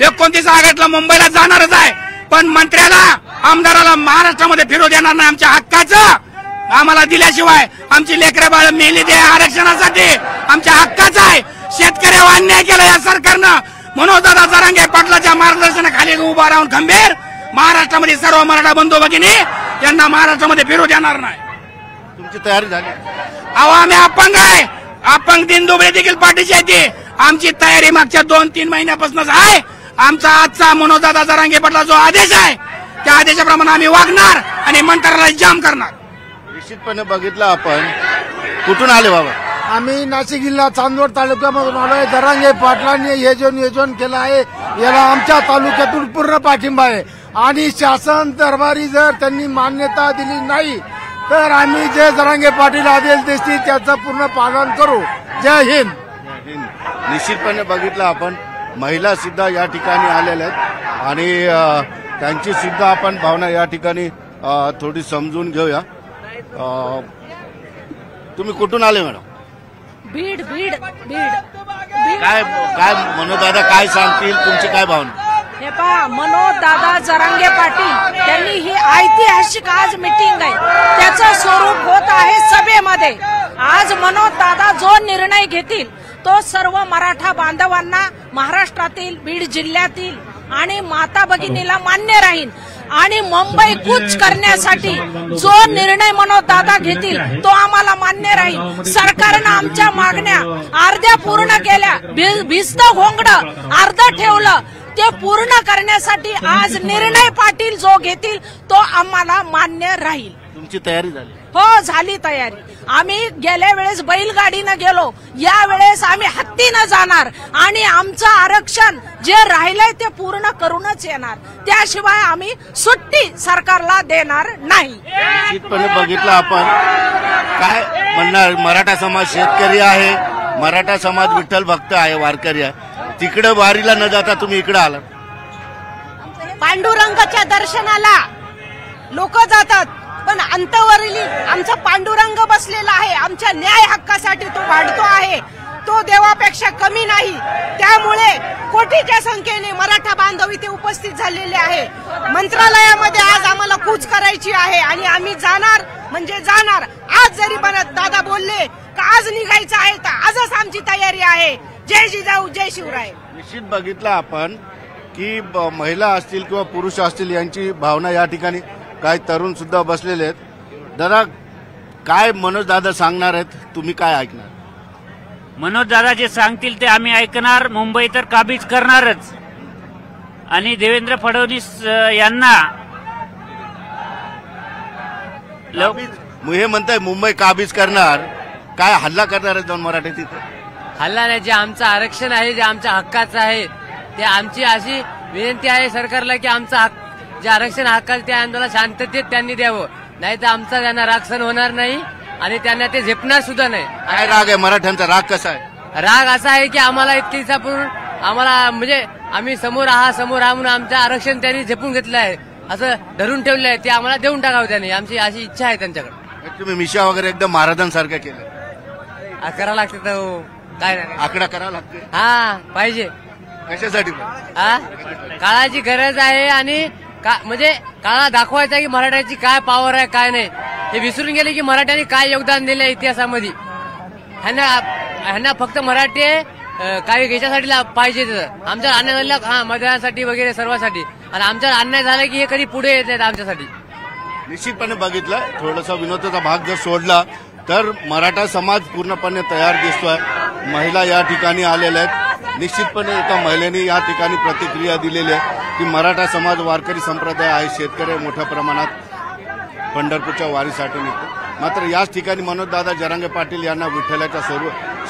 29 ऑगस्टला मुंबईला जाणारच आहे, पण मंत्र्याला आमदाराला महाराष्ट्रामध्ये फिरू देणार नाही. आमच्या हक्काचं आम्हाला दिल्याशिवाय आमची लेकरं बाळ मेली दे आरक्षणासाठी आमच्या हक्काचं आहे. शेतकऱ्यावर अन्याय केला या सरकारनं. मनोजदादा जरांगे पाटलाच्या मार्गदर्शनाखाली उभा राहून खंबीर महाराष्ट्रामध्ये सर्व मराठा बंधू भगिनी यांना महाराष्ट्रामध्ये फिरू देणार नाही. तुमची तयारी झाली? अहो आम्ही अपंग आहे, अपंग दिनदुबळे देखील पाठीशी आहे. आमची तयारी मागच्या 2-3 महिन्यापासूनच आहे. आमचा आजचा मनोजदादा जरांगे पाटला जो आदेश आहे त्या आदेशाप्रमाणे आम्ही वागणार आणि मंत्र्याला जाम करणार. निश्चितपणे बघितलं आपण. कुठून आले बाबा? आम्ही नाशिक जिल्हा चांदवड तालुक्यामधून आलोय. जरांगे पाटलांनी हे जे नियोजन केलं आहे याला आमच्या तालुक्यातून पूर्ण पाठिंबा आहे आणि शासन दरबारी जर त्यांनी मान्यता दिली नाही तर आम्ही जे जरांगे पाटील आदेश देतील त्याचं पूर्ण पालन करू. जय हिंद. निश्चितपणे बघितलं आपण महिला सुद्धा या ठिकाणी आलेल्या आहेत आणि त्यांची सुद्धा आपण भावना या ठिकाणी थोडी समजून घेऊया. तुम्ही कुठून आले मॅडम? बीड बीड बीड काय काय मनोजदादा काय सांगतील, तुमची काय भावना? हे पहा, मनोजदादा जरांगे पाटील त्यांनी ही ऐतिहासिक आज मीटिंग आहे त्याचं स्वरूप होत आहे सभेमध्ये. आज मनोजदादा जो निर्णय घेतील तो सर्व मराठा बांधवांना महाराष्ट्रातील बीड जिल्ह्यातील आणि माता भगिनीला मान्य राहील आणि मुंबई कूच करण्यासाठी जो निर्णय मनोजदादा घेतील तो आम्हाला मान्य राहील. सरकारनं आमच्या मागण्या अर्ध्या पूर्ण केल्या, भिस्त घोंगडं अर्ध ठेवलं, ते पूर्ण करण्यासाठी आज निर्णय पाटील जो घेतील तो आम्हाला मान्य राहील. तुमची तयारी झाली? हो झाली तयारी. आम्ही गेल्या वेळेस बैलगाडीनं गेलो, या वेळेस आम्ही हत्तीनं जाणार आणि आमचं आरक्षण जे राहिलंय ते पूर्ण करूनच येणार. त्याशिवाय आम्ही सुट्टी सरकारला देणार नाही. निश्चितपणे बघितलं आपण. काय म्हणणार? मराठा समाज शेतकरी आहे, मराठा समाज विठ्ठल भक्त आहे, वारकरी आहे. तिकडे वारीला न जाता तुम्ही इकडे आला. पांडुरंगाच्या दर्शनाला लोक जातात पण अंतवरील आमचा पांडुरंग बसलेला आहे. आमच्या न्याय हक्कासाठी तो वाढतो आहे, तो देवापेक्षा कमी नाही. त्यामुळे कोटीच्या संख्येने मराठा बांधव इथे उपस्थित झालेले आहे. मंत्रालयामध्ये आज आम्हाला कूच करायची आहे आणि आम्ही जाणार म्हणजे जाणार. आज जरी दादा बोलले का आज निघायचं आहे तर आजच आमची तयारी आहे. जय जिजाऊ जय शिवराय. निश्चित बघितलं आपण की महिला असतील किंवा पुरुष असतील यांची भावना या ठिकाणी. काही तरुण सुद्धा बसलेले आहेत. दादा काय मनोजदादा सांगणार आहेत, तुम्ही काय ऐकणार? मनोजदादा जे सांगतील ते आम्ही ऐकणार. मुंबई तर काबीज करणारच आणि देवेंद्र फडणवीस यांना हे म्हणताय मुंबई काबीज करणार. काय हल्ला करणार आहेत जाऊन मराठी तिथे? हल्ला नाही, जे आमचं आरक्षण आहे जे आमच्या हक्काचं आहे ते आमची अशी विनंती आहे सरकारला की आमचा हक्क जे आरक्षण हक्काचं ते आंदोलन शांततेत त्यांनी द्यावं, नाही तर आमचा त्यांना राग सहन होणार नाही आणि त्यांना ते झेपणार सुद्धा नाही. काय राग आहे मराठ्यांचा? राग कसा आहे? राग असा आहे की आम्हाला इतके दिवसापूर्वी आम्हाला म्हणजे आम्ही समोर आहा म्हणून आमचं आरक्षण त्यांनी झेपून घेतलं आहे, असं धरून ठेवलं आहे. ते आम्हाला देऊन टाकावं त्यांनी, आमची अशी इच्छा आहे त्यांच्याकडे. तुम्ही मिशा वगैरे एकदम महाराजांसारखं केलं. करावं लागतं तर काय नाही, आकडा करावा लागतो. हा पाहिजे. कशासाठी? हा काळाची गरज आहे आणि म्हणजे काळा दाखवायचा की मराठ्याची काय पॉवर आहे काय नाही. हे विसरून गेले की मराठ्यांनी काय योगदान दिलं इतिहासामध्ये. ह्यांना फक्त मराठी काही याच्यासाठी पाहिजे, आमच्या अन्याय झाला हा मतदानासाठी वगैरे सर्वांसाठी, आणि आमच्या अन्याय झाला की हे कधी पुढे येत नाहीत आमच्यासाठी. निश्चितपणे बघितलं. थोडासा विनोदाचा भाग जर सोडला तर मराठा समाज पूर्णपणे तयार दिसतोय. महिला या ठिकाणी आलेल्या आहेत. निश्चितपणे एका महिलेने या ठिकाणी प्रतिक्रिया दिलेली आहे की मराठा समाज वारकरी संप्रदाय आहे, शेतकरी मोठ्या प्रमाणात पंढरपूरच्या वारीसाठी निघतो. मात्र याच ठिकाणी मनोजदादा जरांगे पाटील यांना विठ्ठलाच्या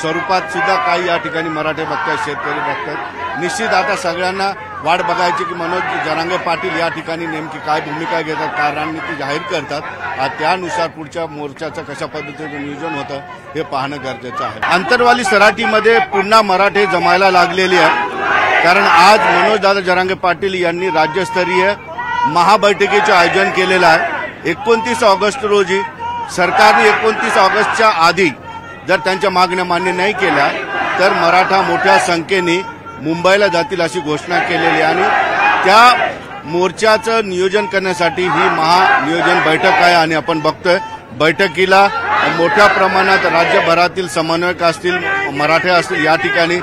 स्वरूपात सुद्धा काही या ठिकाणी मराठे बघतायत, शेतकरी बघतायत. निश्चित आता सगळ्यांना वाट बघायची की मनोज जरांगे पाटील या ठिकाणी नेमकी काय भूमिका घेतात, काय रणनीती जाहीर करतात. त्यानुसार पुढच्या मोर्चाचं कशा पद्धतीचं नियोजन होतं हे पाहणं गरजेचं आहे. आंतरवाली सराटीमध्ये पुन्हा मराठे जमायला लागलेली आहे, कारण आज मनोजदादा जरांगे पाटील यांनी राज्यस्तरीय महाबैठकीचे आयोजन केलेलं आहे. 29 ऑगस्ट रोजी सरकारने 29 ऑगस्टच्या आधी जर त्यांच्या मागण्या मान्य नाही केल्या तर मराठा मोठ्या संख्येने मुंबईला जातील अशी घोषणा केलेली आणि त्या मोर्चाचं नियोजन करण्यासाठी ही महानियोजन बैठक आहे आणि आपण बघतोय बैठकीला मोठ्या प्रमाणात राज्यभरातील समन्वयक असतील, मराठे असतील या ठिकाणी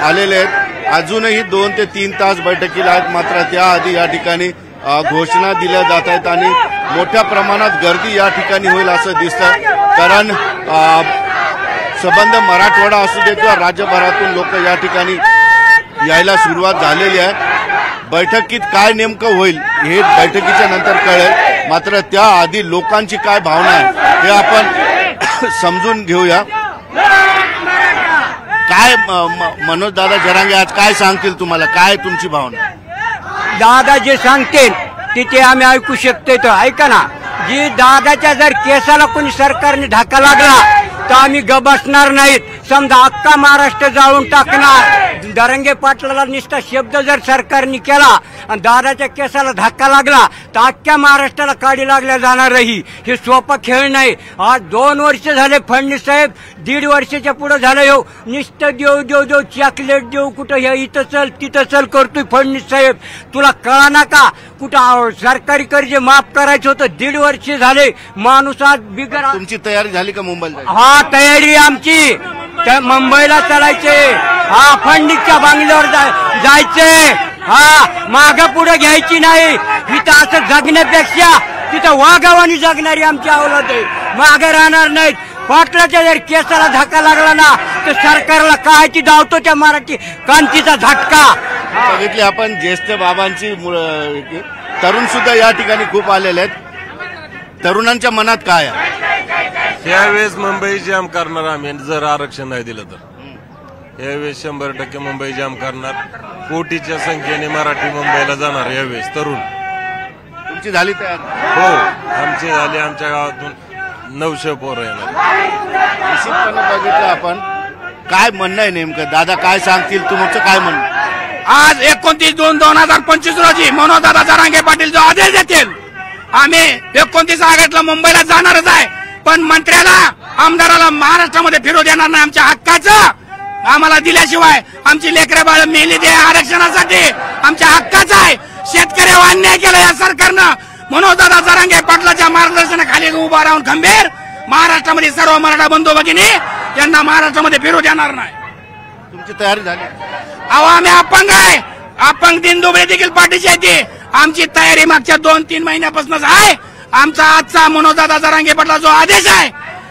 आलेले आहेत। अजूनही 2 ते 3 तास बैठकीला आहेत, मात्र त्याआधी या ठिकाणी घोषणा दिल्या जात आहेत आणि मोठ्या प्रमाणात गर्दी या ठिकाणी होईल असं दिसतं, कारण संबंध मराठवाडा असू दे किंवा राज्यभरातून लोक या ठिकाणी यायला सुरुवात झालेली आहे। बैठकीत काय नेमकं होईल हे बैठकीच्या नंतर कळेल, मात्र त्याआधी लोकांची काय भावना आहे हे आपण समजून घेऊया। काय मनोज दादा जरांगे आज काय सांगतील तुम्हाला, काय तुमची भावना? दादा जे सांगतील तिथे आम्ही ऐकू शकतो, तर ऐका ना, जी दादाच्या जर केसाला कोणी सरकारने धक्का लागला तर आम्ही बसणार नाहीत। समजा अख्खा महाराष्ट्र जाळून टाकणार, जरांगे पाटलाला निष्ठा शब्द जर सरकारने केला आणि दादाच्या केसाला धक्का लागला तर अख्ख्या महाराष्ट्राला काडी लागल्या जाणार नाही। हे सोपा खेळ नाही। आज 2 वर्ष झाले फडणवीस साहेब, 1.5 वर्षाच्या पुढे झालं येऊ निष्ठा देऊ देऊ देऊ चॉकलेट देऊ, कुठं हे इथं चल तिथं चल करतोय फडणवीस साहेब। तुला कळा ना का कुठं सरकारी कर्ज माफ करायचं होतं, 1.5 वर्ष झाले। माणूस आज बिगर तुमची तयारी झाली का मुंबईला? हा तयारी आमची, मुंबईला चालायचे, हा फडणवीसच्या बांगल्यावर जायचे, हा माग पुढे घ्यायची नाही। इथं असं जगण्यापेक्षा तिथं वाघावानी जगणारी आमची अवलाद आहे, मागे राहणार नाहीत। पाटलाच्या जर केसाला धक्का लागला ना तर सरकारला कायची धावतो त्या मराठी क्रांतीचा झटका। बघितले आपण ज्येष्ठ बाबांची तरुण सुद्धा या ठिकाणी खूप आलेले आहेत। तरुणांच्या मनात काय आहे? यावेळेस मुंबई जाम करणार आम्ही, जर आरक्षण नाही दिलं तर यावेळेस 100% मुंबई जाम करणार। कोटीच्या संख्येने मराठी मुंबईला जाणार यावेळेस तरुण। तुमची झाली तयार? हो, आमची झाली, आमच्या गावातून 900 पोरं येणार। निश्चितपणे बघितलं आपण, काय म्हणणं आहे नेमकं दादा, काय सांगतील, तुमचं काय म्हणणं? आज 29/2/2025 रोजी मनोज दादा जरांगे पाटील जो आदेश देतील, आम्ही 29 ऑगस्टला मुंबईला जाणारच आहे, पण मंत्र्याला आमदाराला महाराष्ट्रामध्ये फिरू देणार नाही। आमच्या हक्काचं आम्हाला दिल्याशिवाय आमची लेकरं बाळ मेली दे आरक्षणासाठी, आमच्या हक्काचं आहे। शेतकऱ्यावर अन्याय केला या सरकारनं, मनोज दादा जरांगे पाटलाच्या मार्गदर्शनाखाली उभा राहून खंबीर महाराष्ट्रामध्ये सर्व मराठा बंधू भगिनी यांना महाराष्ट्रामध्ये फिरू देणार नाही। तुमची तयारी झाली? अहो आम्ही अपंग आहे, अपंग दिनदुबळे देखील पाठीशी येते। आमची तयारी मागच्या 2-3 महिन्यापासूनच आहे। आमचा आजचा मनोज दादा जरांगे पाटला जो आदेश आहे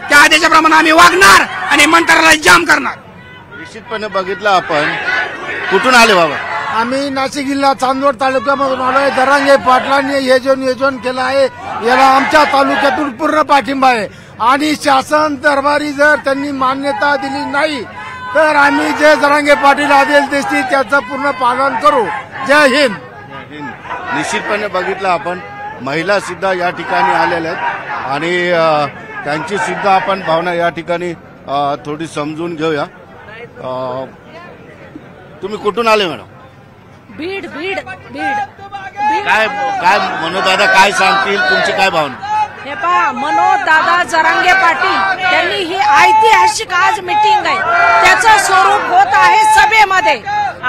त्या आदेशाप्रमाणे आम्ही वागणार आणि मंत्र्याला जाम करणार। निश्चितपणे बघितलं आपण, कुठून आले बाबा? आम्ही नाशिक जिल्हा चांदवड तालुक्यामधून आलोय। जरांगे पाटलांनी हे जे नियोजन केलं आहे याला आमच्या तालुक्यातून पूर्ण पाठिंबा आहे आणि शासन दरबारी जर त्यांनी मान्यता दिली नाही तर आम्ही जे जरांगे पाटील आदेश देतील त्याचं पूर्ण पालन करू। जय हिंद। निश्चितपणे बघितलं आपण, महिला सुद्धा या ठिकाणी आलेल्या आहेत आणि त्यांची सुद्धा आपण भावना या ठिकाणी थोडी समजून घेऊया। तुम्ही कुठून आले मॅडम? बीड बीड बीड काय काय मनोज दादा काय सांगतील, तुमची काय भावना? हे पहा, मनोज दादा जरांगे पाटील त्यांनी ही ऐतिहासिक आज मीटिंग आहे त्याचं स्वरूप होत आहे सभेमध्ये।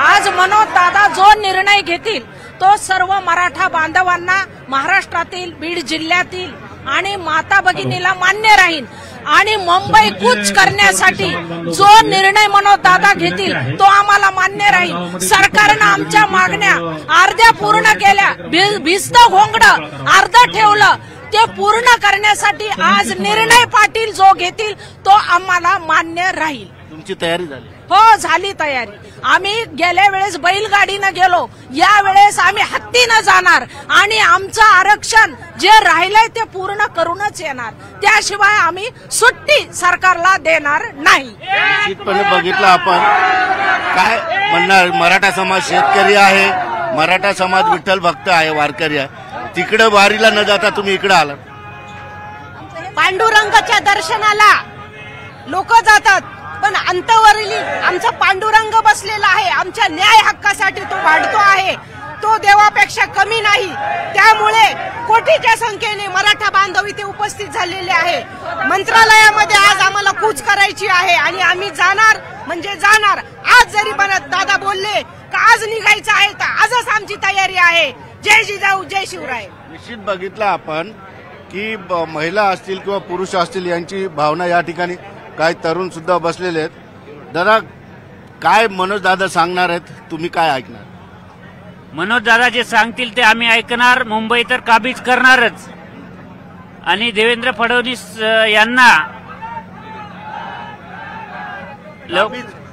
आज मनोज दादा जो निर्णय घेतील तो सर्व मराठा बांधवांना महाराष्ट्रातील बीड जिल्ह्यातील आणि माता भगिनीला मान्य राहील आणि मुंबई कूच करण्यासाठी जो निर्णय मनोज दादा घेतील तो आम्हाला मान्य राहील। सरकारनं आमच्या मागण्या अर्ध्या पूर्ण केल्या, भिस्त घोंगडं अर्ध ठेवलं, ते पूर्ण करण्यासाठी आज निर्णय पाटील जो घेतील तो आम्हाला मान्य राहील। तुमची तयारी झाली? हो झाली तयारी। आम्ही गेल्या वेळेस बैलगाडीनं गेलो, या वेळेस आम्ही हत्तीनं जाणार आणि आमचं आरक्षण जे राहिलंय ते पूर्ण करूनच येणार, त्याशिवाय आम्ही सुट्टी सरकारला देणार नाही। निश्चितपणे बघितलं आपण, काय म्हणणार, मराठा समाज शेतकरी आहे, मराठा समाज विठ्ठल भक्त आहे, वारकरी आहे, तिकडे वारीला न जाता तुम्ही इकडे आला। पांडुरंगाच्या दर्शनाला लोक जातात पण अंतवरील आमचा पांडुरंग बसलेला आहे, आमच्या न्याय हक्कासाठी तो वाढतो आहे, तो देवापेक्षा कमी नाही। त्यामुळे कोटीच्या संख्येने मराठा बांधव इथे उपस्थित झालेले आहे। मंत्रालयामध्ये आज आम्हाला कूच करायची आहे आणि आम्ही जाणार म्हणजे जाणार। आज जरी दादा बोलले आज निघायचं आहे तर आजच आमची तयारी आहे. जय जिजाऊ जय शिवराय. निश्चित बघितलं आपण की महिला असतील किंवा पुरुष असतील यांची भावना या ठिकाणी काही तरुण सुद्धा बसलेले आहेत. दादा काय मनोज दादा सांगणार आहेत, तुम्ही काय ऐकणार? मनोज दादा जे सांगतील ते आम्ही ऐकणार. मुंबई तर काबीज करणारच. आणि देवेंद्र फडणवीस यांना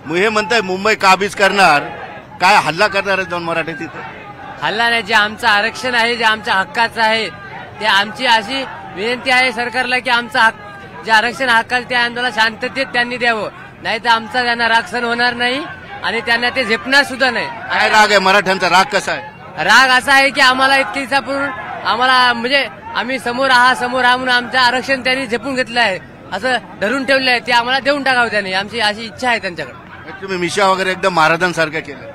हे म्हणताय मुंबई काबीज करणार, काय हल्ला करणार आहे जाऊन मराठी तिथे? हल्ला नाही, जे आमचं आरक्षण आहे, जे आमच्या हक्काचं आहे, ते आमची अशी विनंती आहे सरकारला की आमचं हक्क जे आरक्षण हक्काचं ते आम्हाला शांततेत त्यांनी द्यावं. नाही तर आमचा त्यांना राग सहन होणार नाही आणि त्यांना ते झेपणार सुद्धा नाही. काय राग आहे मराठ्यांचा? राग कसा आहे? राग असा आहे की आम्हाला इतके दिवसापूर्वी आम्हाला म्हणजे आम्ही समोर म्हणून आमचं आरक्षण त्यांनी झेपून घेतलं आहे, असं धरून ठेवलं आहे. ते आम्हाला देऊन टाकावं त्यांनी, आमची अशी इच्छा आहे त्यांच्याकडे. तुम्ही मिशा वगैरे एकदम महाराजांसारखं केलं.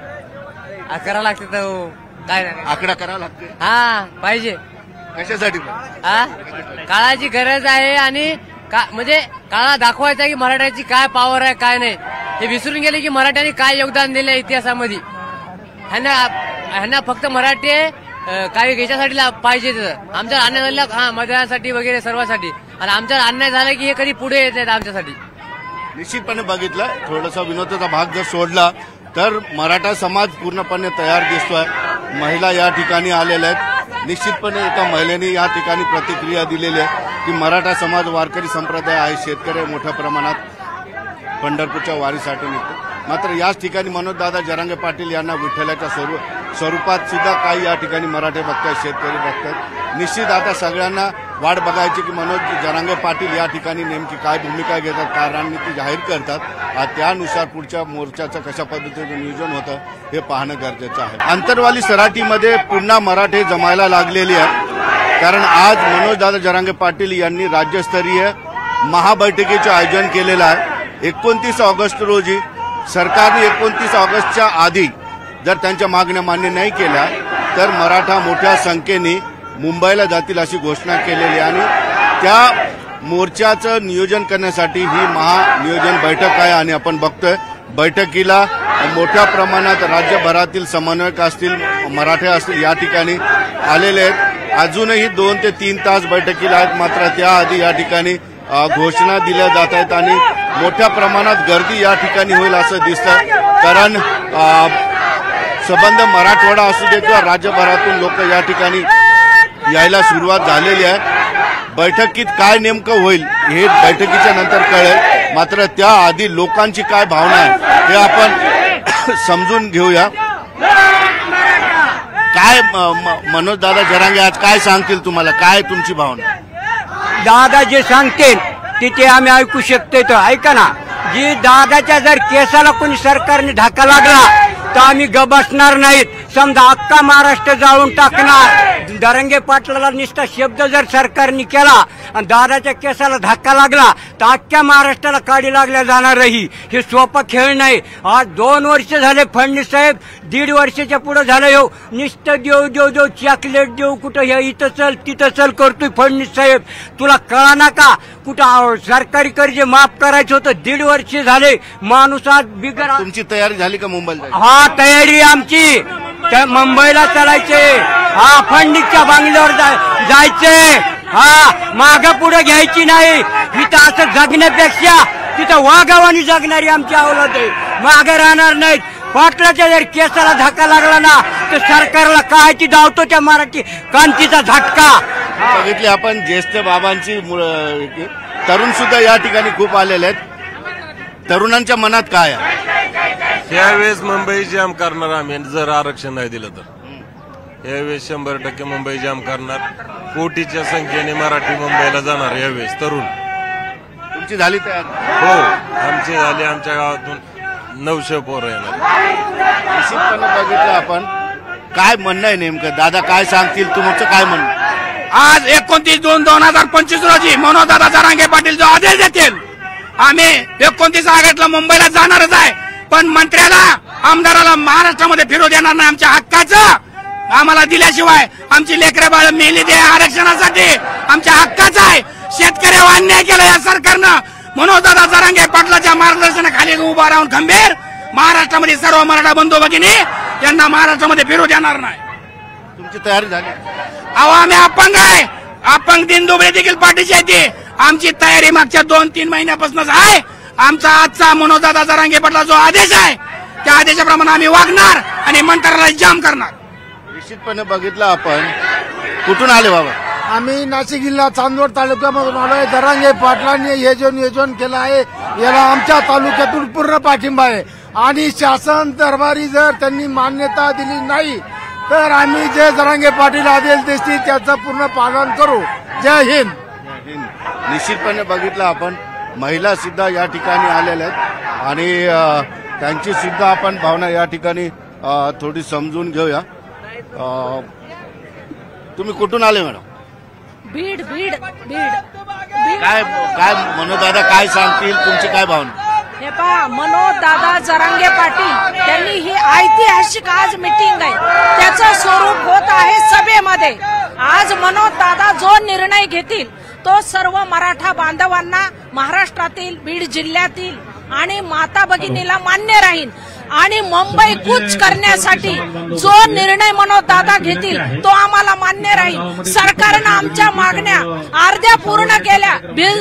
करावं लागते तर काय नाही, आकडा करावा लागते. हा पाहिजे. कशासाठी? हा काळाची गरज आहे आणि म्हणजे काळा दाखवायचा की मराठ्याची काय पॉवर आहे काय नाही हे विसरून गेले की मराठ्यांनी काय योगदान दिलं इतिहासामध्ये. ह्यांना फक्त मराठी काही याच्यासाठी पाहिजे, आमच्या अन्याय झालेला हा मतदानासाठी वगैरे सर्वांसाठी. आणि आमच्या अन्याय झाला की हे कधी पुढे येत आहेत आमच्यासाठी. निश्चितपणे बघितलं, थोडासा विनोदाचा भाग जर सोडला तर मराठा समाज पूर्णपणे तयार दिसतोय. महिला या ठिकाणी आलेल्या आहेत. निश्चितपणे एका महिलेने या ठिकाणी प्रतिक्रिया दिलेली आहे की मराठा समाज वारकरी संप्रदाय आहे, शेतकरी मोठ्या प्रमाणात पंढरपूरच्या वारीसाठी निघतो. मात्र याच ठिकाणी मनोजदादा जरांगे पाटील यांना विठ्ठलाच्या स्वरूपात सुद्धा काही या ठिकाणी मराठे बघतात, शेतकरी बघतात. निश्चित आता सगळ्यांना वाट बघायची की मनोज जरांगे पाटील या ठिकाणी नेमकी काय भूमिका घेतात, काय रणनीती जाहीर करतात. त्यानुसार पुढच्या मोर्चाचं कशा पद्धतीचं नियोजन होतं हे पाहणं गरजेचं आहे. आंतरवाली सराटीमध्ये पुन्हा मराठे जमायला लागलेली आहे, कारण आज मनोजदादा जरांगे पाटील यांनी राज्यस्तरीय महाबैठकीचे आयोजन केलेलं आहे. 29 ऑगस्ट रोजी सरकारने 29 ऑगस्टच्या आधी जर त्यांच्या मागण्या मान्य नाही केल्या तर मराठा मोठ्या संख्येने मुंबईला जातील अशी घोषणा केलेली आहे. आणि त्या मोर्चाचं नियोजन करण्यासाठी ही महानियोजन बैठक आहे. आणि आपण बघतोय बैठकीला मोठ्या प्रमाणात राज्यभरातील समन्वयक असतील, मराठे असतील या ठिकाणी आलेले आहेत. अजूनही 2 ते 3 तास बैठकीला आहेत, मात्र त्याआधी या ठिकाणी घोषणा दिल्या जात आहेत आणि मोठ्या प्रमाणात गर्दी या ठिकाणी होईल असं दिसतं. कारण संबंध मराठवाडा असू दे किंवा राज्यभरातून लोक या ठिकाणी यायला सुरुवात झालेली आहे. बैठकीत काय नेमकं होईल हे बैठकीच्या नंतर कळेल, मात्र त्याआधी लोकांची काय भावना आहे हे आपण समजून घेऊया. काय मनोज दादा जरांगे आज काय सांगतील तुम्हाला, काय तुमची भावना? दादा जे सांगतील तिथे आम्ही ऐकू शकतो. तर ऐका ना, जी दादाच्या जर केसाला कोणी सरकारने धाका लागला तर आम्ही बसणार नाहीत. समजा अख्खा महाराष्ट्र जाळून टाकणार. जरांगे पाटलाला नुसता शब्द जर सरकारने केला आणि दादाच्या केसाला धक्का लागला तर अख्ख्या महाराष्ट्राला काढी लागल्या जाणार नाही. हे सोपा खेळ नाही. आज 2 वर्ष झाले फडणवीस साहेब, 1.5 वर्षाच्या पुढे झालं येऊ नुसतं देऊ देऊ देऊ चॉकलेट देऊ, कुठं हे इथं चल तिथं चल करतोय फडणवीस साहेब. तुला कळा ना का कुठं सरकारी कर्ज माफ करायचं होतं? 1.5 वर्ष झाले. माणूस आज बिगर. तुमची तयारी झाली का मुंबईला? हा तयारी आमची. मुंबईला चालायचे. हा फडणवीसच्या बांगल्यावर जायचे. हा मागं पुढे घ्यायची नाही. इथं असं जगण्यापेक्षा तिथं वाघावानी जगणारी आमची अवलाद आहे. मागे राहणार नाहीत. पाटलाच्या जर केसाला धक्का लागला ना तर सरकारला काय ती धावतो त्या मराठी क्रांतीचा झटका. बघितले आपण ज्येष्ठ बाबांची तरुण सुद्धा या ठिकाणी खूप आलेले आहेत. तरुणांच्या मनात काय आहे? यावेळेस मुंबई जाम करणार आम्ही जर आरक्षण नाही दिलं तर. यावेळेस 100% मुंबई जाम करणार. कोटीच्या संख्येने मराठी मुंबईला जाणार यावेळेस. तरुण तुमची झाली तयार? हो आमची झाली. आमच्या गावातून 900 पोरं येणार. निश्चितपणे बघितलं आपण. काय म्हणणं आहे नेमकं? दादा काय सांगतील, तुमचं काय म्हणणं? आज 29/2/2025 रोजी मनोजदादा जरांगे पाटील जो आदेश देतील आम्ही 29 ऑगस्टला मुंबईला जाणारच आहे. पण मंत्र्याला, आमदाराला महाराष्ट्रामध्ये फिरू देणार नाही. आमच्या हक्काचं आम्हाला दिल्याशिवाय आमची लेकरं बाळ मेली दे आरक्षणासाठी. आमच्या हक्काचं आहे. शेतकऱ्यावर अन्याय केला या सरकारनं. मनोजदादा जरांगे पाटलाच्या मार्गदर्शनाखाली उभा राहून खंबीर महाराष्ट्रामध्ये सर्व मराठा बंधू भगिनी यांना महाराष्ट्रामध्ये फिरू देणार नाही. तुमची तयारी झाली? अहो आम्ही अपंग आहे, अपंग दिनदुबळे देखील पाठीशी येते. आमची तयारी मागच्या 2-3 महिन्यापासूनच आहे. आमचा आजचा मनोजदादा जरांगे पाटला जो आदेश आहे त्या आदेशाप्रमाणे आम्ही वागणार आणि मंत्रालयाला जाम करणार. निश्चितपणे बघितलं आपण. कुठून आले बाबा? आम्ही नाशिक जिल्हा चांदवड तालुक्यामधून आलोय. जरांगे पाटलांनी हे जे नियोजन केलं आहे याला आमच्या तालुक्यातून पूर्ण पाठिंबा आहे आणि शासन दरबारी जर त्यांनी मान्यता दिली नाही तर आम्ही जे जरांगे पाटील आदेश देतील त्याचं पूर्ण पालन करू. जय हिंद. निश्चितपणे बघितलं आपण. महिला सुद्धा या ठिकाणी आलेल्या आहेत आणि त्यांची सुद्धा आपण भावना या ठिकाणी थोडी समजून घेऊया. तुम्ही कुठून आले मॅडम? बीड बीड बीड काय काय मनोजदादा काय सांगतील, तुमची काय भावना? हे पहा, मनोजदादा जरांगे पाटील त्यांनी ही ऐतिहासिक आज मीटिंग आहे त्याचं स्वरूप होत आहे सभेमध्ये. आज मनोजदादा जो निर्णय घेतील तो सर्व मराठा बांधवांना महाराष्ट्रातील बीड जिल्ह्यातील आणि माता भगिनीला मान्य राहील आणि मुंबई कूच करण्यासाठी जो निर्णय मनोजदादा घेतील तो आम्हाला मान्य राहील. सरकारनं आमच्या मागण्या अर्ध्या पूर्ण केल्या,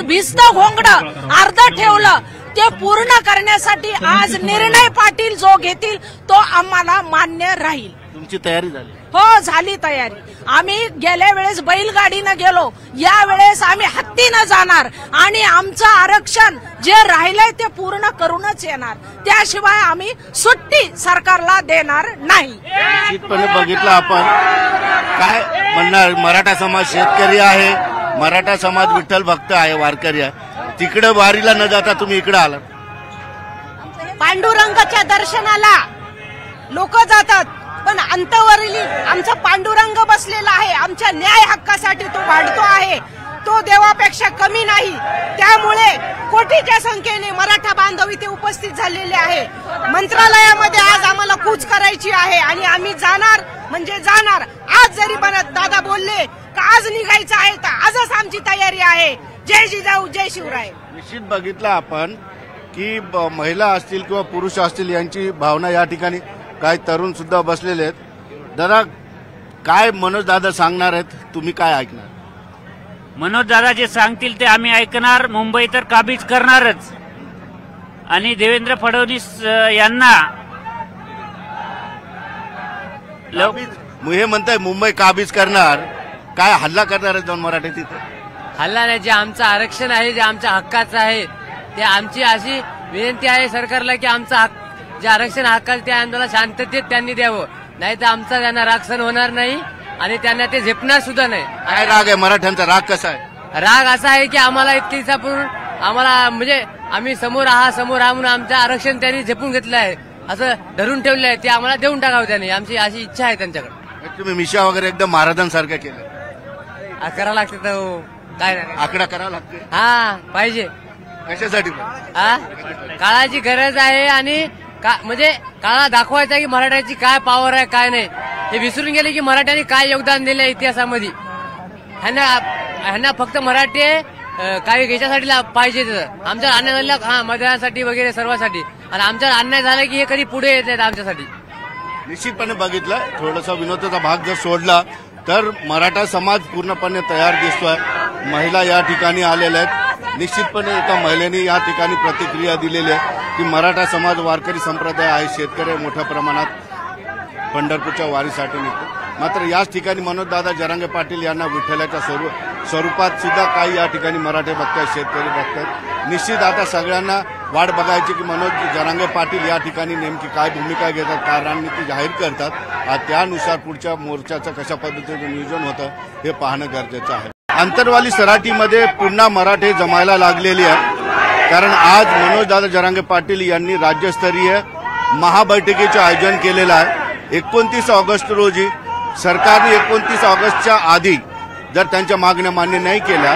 भिस्त घोंगडं अर्ध ठेवलं. ते पूर्ण करण्यासाठी आज निर्णय पाटील जो घेतील तो आम्हाला मान्य राहील. तुमची तयारी झाली? हो, झाली तयारी. आम्ही गेल्या वेळेस बैलगाडीनं गेलो, या वेळेस आम्ही हत्तीनं जाणार आणि आमचं आरक्षण जे राहिलंय ते पूर्ण करूनच येणार. त्याशिवाय आम्ही सुट्टी सरकारला देणार नाही. निश्चितपणे बघितलं आपण. काय म्हणणार? मराठा समाज शेतकरी आहे, मराठा समाज विठ्ठल भक्त आहे, वारकरी आहे. तिकडे वारीला न जाता तुम्ही इकडे आला. पांडुरंगाच्या दर्शनाला लोक जातात पण अंतवरील आमचा पांडुरंग बसलेला आहे. आमच्या न्याय हक्कासाठी तो वाढतो आहे. तो देवापेक्षा कमी नाही. त्यामुळे कोटीच्या संख्येने मराठा बांधव इथे उपस्थित झालेले आहे. मंत्रालयामध्ये आज आम्हाला कूच करायची आहे आणि आम्ही जाणार म्हणजे जाणार. आज जरी दादा बोलले का आज निघायचं आहे तर आजच आमची तयारी आहे. जय जिजाऊ, जय शिवराय. निश्चित बघितलं आपण की महिला असतील किंवा पुरुष असतील यांची भावना या ठिकाणी. काही तरुण सुद्धा बसलेले आहेत. दादा काय मनोजदादा सांगणार आहेत, तुम्ही काय ऐकणार? मनोजदादा जे सांगतील ते आम्ही ऐकणार. मुंबई तर काबीज करणारच आणि देवेंद्र फडणवीस यांना हे म्हणताय मुंबई काबीज करणार. काय हल्ला करणार आहेत जाऊन मराठी तिथे? हल्ला नाही. जे आमचं आरक्षण आहे, जे आमच्या हक्काचं आहे, ते आमची अशी विनंती आहे सरकारला की आमचं हक्क जे आरक्षण हक्काचं ते आंदोलन शांततेत त्यांनी द्यावं. नाही तर आमचा त्यांना राग सहन होणार नाही आणि त्यांना ते झेपणार सुद्धा नाही. काय राग आहे मराठ्यांचा? राग कसा आहे? राग असा आहे की आम्हाला इतके दिवसापूर्वी आम्हाला म्हणजे आम्ही समोर म्हणून आमचं आरक्षण त्यांनी झेपून घेतलं आहे, असं धरून ठेवलं आहे. ते आम्हाला देऊन टाकावं त्यांनी. आमची अशी इच्छा आहे त्यांच्याकडे. तुम्ही मिशा वगैरे एकदम महाराजांसारखं केलं. करावं लागते तर काय नाही. आकडा करावा लागते. हा पाहिजे. कशासाठी? हा काळाची गरज आहे आणि म्हणजे काळाला दाखवायचं की मराठ्याची काय पॉवर आहे काय नाही हे विसरून गेले की मराठ्यांनी काय योगदान दिलं इतिहासामध्ये. ह्यांना फक्त मराठी काही याच्यासाठी पाहिजे. आमच्या अन्याय झालेला मतदानासाठी वगैरे सर्वांसाठी आणि आमच्या अन्याय झाला की हे कधी पुढे येत नाहीत आमच्यासाठी. निश्चितपणे बघितलं. थोडासा विनोदाचा भाग जर सोडला तर मराठा समाज पूर्णपणे तयार दिसतोय. महिला या ठिकाणी आलेल्या आहेत. निश्चितपणे एका महिलेने या ठिकाणी प्रतिक्रिया दिलेली आहे की मराठा समाज वारकरी संप्रदाय आहे, शेतकरी मोठ्या प्रमाणात पंढरपूरच्या वारीसाठी निघतो. मात्र याच ठिकाणी मनोजदादा जरांगे पाटील यांना विठ्ठलाच्या स्वरूपात सुद्धा काही या ठिकाणी मराठे भक्त आहेत, शेतकरी भक्त आहेत. निश्चित आता सगळ्यांना वाट बघायची की मनोज जरांगे पाटील या ठिकाणी नेमकी काय भूमिका घेतात, काय रणनीती जाहीर करतात. त्यानुसार पुढच्या मोर्चाचं कशा पद्धतीचं नियोजन होतं हे पाहणं गरजेचं आहे. आंतरवाली सराटीमध्ये पुन्हा मराठे जमायला लागलेली आहे. कारण आज मनोजदादा जरांगे पाटील यांनी राज्यस्तरीय महाबैठकीचे आयोजन केलेलं आहे. 29 ऑगस्ट रोजी सरकारने 29 ऑगस्टच्या आधी जर त्यांच्या मागण्या मान्य नाही केल्या